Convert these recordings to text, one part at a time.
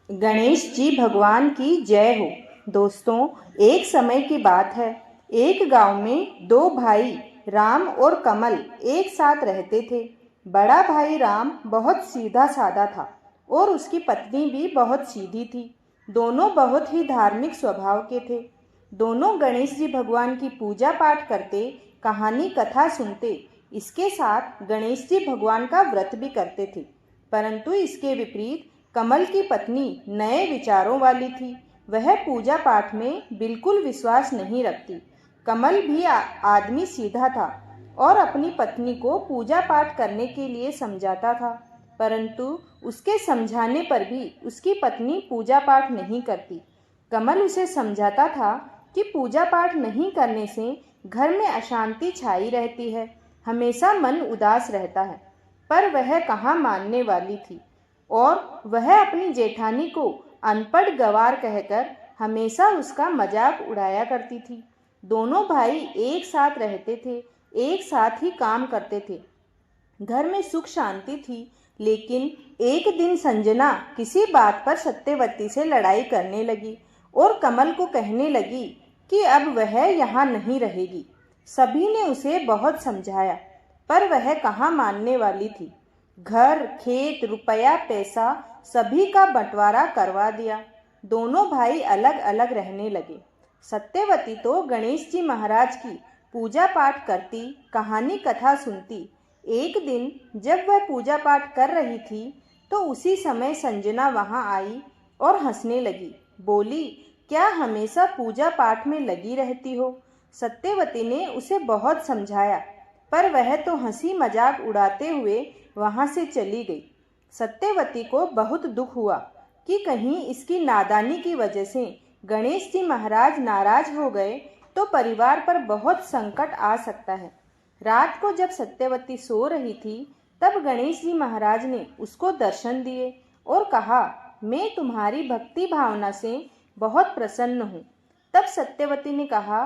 गणेश जी भगवान की जय हो। दोस्तों, एक समय की बात है। एक गांव में दो भाई राम और कमल एक साथ रहते थे। बड़ा भाई राम बहुत सीधा साधा था और उसकी पत्नी भी बहुत सीधी थी। दोनों बहुत ही धार्मिक स्वभाव के थे। दोनों गणेश जी भगवान की पूजा पाठ करते, कहानी कथा सुनते, इसके साथ गणेश जी भगवान का व्रत भी करते थे। परंतु इसके विपरीत कमल की पत्नी नए विचारों वाली थी। वह पूजा पाठ में बिल्कुल विश्वास नहीं रखती। कमल भी आदमी सीधा था और अपनी पत्नी को पूजा पाठ करने के लिए समझाता था, परंतु उसके समझाने पर भी उसकी पत्नी पूजा पाठ नहीं करती। कमल उसे समझाता था कि पूजा पाठ नहीं करने से घर में अशांति छाई रहती है, हमेशा मन उदास रहता है। पर वह कहाँ मानने वाली थी और वह अपनी जेठानी को अनपढ़ गंवार कहकर हमेशा उसका मजाक उड़ाया करती थी। दोनों भाई एक साथ रहते थे, एक साथ ही काम करते थे, घर में सुख शांति थी। लेकिन एक दिन संजना किसी बात पर सत्यवती से लड़ाई करने लगी और कमल को कहने लगी कि अब वह यहाँ नहीं रहेगी। सभी ने उसे बहुत समझाया, पर वह कहाँ मानने वाली थी। घर, खेत, रुपया, पैसा सभी का बंटवारा करवा दिया। दोनों भाई अलग अलग रहने लगे। सत्यवती तो गणेश जी महाराज की पूजा पाठ करती, कहानी कथा सुनती। एक दिन जब वह पूजा पाठ कर रही थी तो उसी समय संजना वहां आई और हंसने लगी। बोली, क्या हमेशा पूजा पाठ में लगी रहती हो? सत्यवती ने उसे बहुत समझाया, पर वह तो हंसी मजाक उड़ाते हुए वहां से चली गई। सत्यवती को बहुत दुख हुआ कि कहीं इसकी नादानी की वजह से गणेश जी महाराज नाराज हो गए तो परिवार पर बहुत संकट आ सकता है। रात को जब सत्यवती सो रही थी तब गणेश जी महाराज ने उसको दर्शन दिए और कहा, मैं तुम्हारी भक्ति भावना से बहुत प्रसन्न हूँ। तब सत्यवती ने कहा,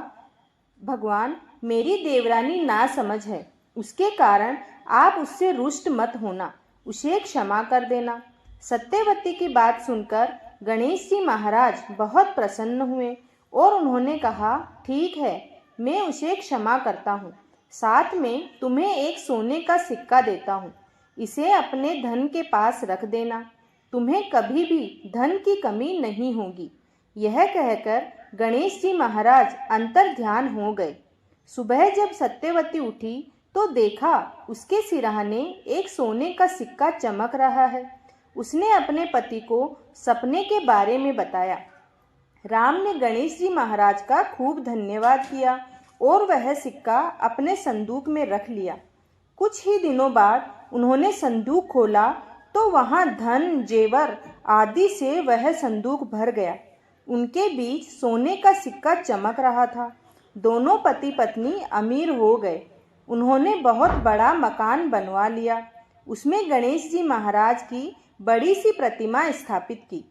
भगवान, मेरी देवरानी नासमझ है, उसके कारण आप उससे रुष्ट मत होना, उसे क्षमा कर देना। सत्यवती की बात सुनकर गणेश जी महाराज बहुत प्रसन्न हुए और उन्होंने कहा, ठीक है, मैं उसे क्षमा करता हूँ। साथ में तुम्हें एक सोने का सिक्का देता हूँ, इसे अपने धन के पास रख देना, तुम्हें कभी भी धन की कमी नहीं होगी। यह कहकर गणेश जी महाराज अंतर ध्यान हो गए। सुबह जब सत्यवती उठी तो देखा उसके सिरहाने एक सोने का सिक्का चमक रहा है। उसने अपने पति को सपने के बारे में बताया। राम ने गणेश जी महाराज का खूब धन्यवाद किया और वह सिक्का अपने संदूक में रख लिया। कुछ ही दिनों बाद उन्होंने संदूक खोला तो वहां धन, जेवर आदि से वह संदूक भर गया। उनके बीच सोने का सिक्का चमक रहा था। दोनों पति पत्नी अमीर हो गए। उन्होंने बहुत बड़ा मकान बनवा लिया। उसमें गणेश जी महाराज की बड़ी सी प्रतिमा स्थापित की।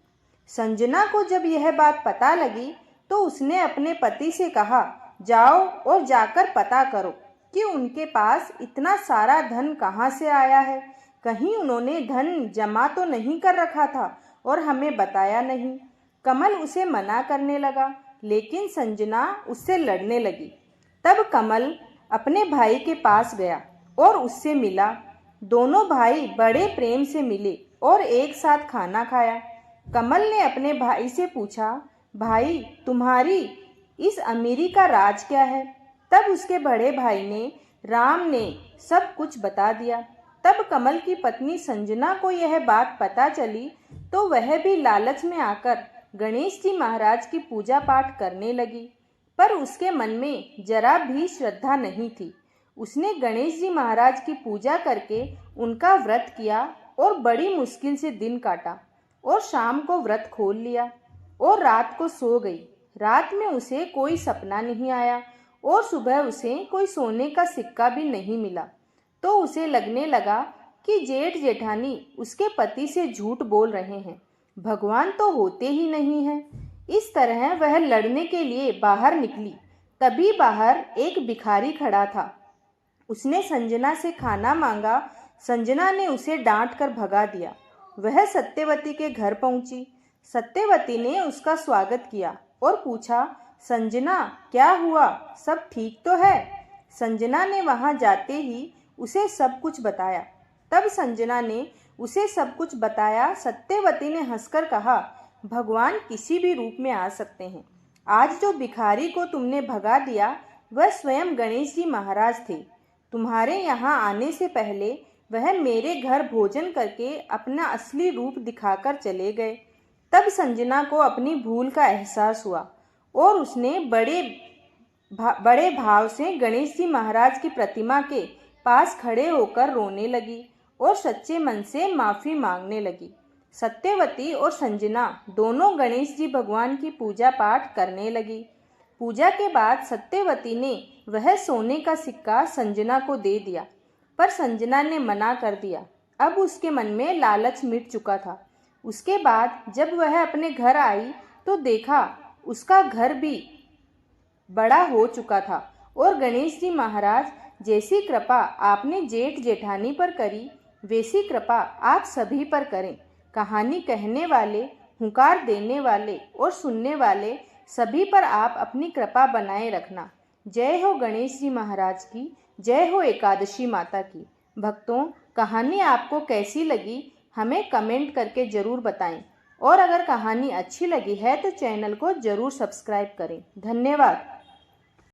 संजना को जब यह बात पता लगी तो उसने अपने पति से कहा, जाओ और जाकर पता करो कि उनके पास इतना सारा धन कहाँ से आया है। कहीं उन्होंने धन जमा तो नहीं कर रखा था और हमें बताया नहीं। कमल उसे मना करने लगा, लेकिन संजना उससे लड़ने लगी। तब कमल अपने भाई के पास गया और उससे मिला। दोनों भाई बड़े प्रेम से मिले और एक साथ खाना खाया। कमल ने अपने भाई से पूछा, भाई, तुम्हारी इस अमीरी का राज क्या है? तब उसके बड़े भाई ने, राम ने सब कुछ बता दिया। तब कमल की पत्नी संजना को यह बात पता चली तो वह भी लालच में आकर गणेश जी महाराज की पूजा पाठ करने लगी, पर उसके मन में जरा भी श्रद्धा नहीं थी। उसने गणेश जी महाराज की पूजा करके उनका व्रत किया और बड़ी मुश्किल से दिन काटा और शाम को व्रत खोल लिया और रात को सो गई। रात में उसे कोई सपना नहीं आया और सुबह उसे कोई सोने का सिक्का भी नहीं मिला। तो उसे लगने लगा कि जेठ जेठानी उसके पति से झूठ बोल रहे हैं, भगवान तो होते ही नहीं हैं। इस तरह वह लड़ने के लिए बाहर निकली। तभी बाहर एक भिखारी खड़ा था। उसने संजना से खाना मांगा। संजना ने उसे डांट कर भगा दिया। वह सत्यवती के घर पहुंची। सत्यवती ने उसका स्वागत किया और पूछा, संजना क्या हुआ, सब ठीक तो है? संजना ने वहां जाते ही उसे सब कुछ बताया। तब संजना ने उसे सब कुछ बताया। सत्यवती ने हंसकर कहा, भगवान किसी भी रूप में आ सकते हैं। आज जो भिखारी को तुमने भगा दिया वह स्वयं गणेश जी महाराज थे। तुम्हारे यहाँ आने से पहले वह मेरे घर भोजन करके अपना असली रूप दिखाकर चले गए। तब संजना को अपनी भूल का एहसास हुआ और उसने बड़े भाव से गणेश जी महाराज की प्रतिमा के पास खड़े होकर रोने लगी और सच्चे मन से माफ़ी मांगने लगी। सत्यवती और संजना दोनों गणेश जी भगवान की पूजा पाठ करने लगी। पूजा के बाद सत्यवती ने वह सोने का सिक्का संजना को दे दिया, पर संजना ने मना कर दिया। अब उसके मन में लालच मिट चुका था। उसके बाद जब वह अपने घर आई तो देखा उसका घर भी बड़ा हो चुका था और गणेश जी महाराज, जैसी कृपा आपने जेठ जेठानी पर करी वैसी कृपा आप सभी पर करें। कहानी कहने वाले, हुंकार देने वाले और सुनने वाले सभी पर आप अपनी कृपा बनाए रखना। जय हो गणेश जी महाराज की, जय हो एकादशी माता की। भक्तों, कहानी आपको कैसी लगी हमें कमेंट करके ज़रूर बताएं और अगर कहानी अच्छी लगी है तो चैनल को ज़रूर सब्सक्राइब करें। धन्यवाद।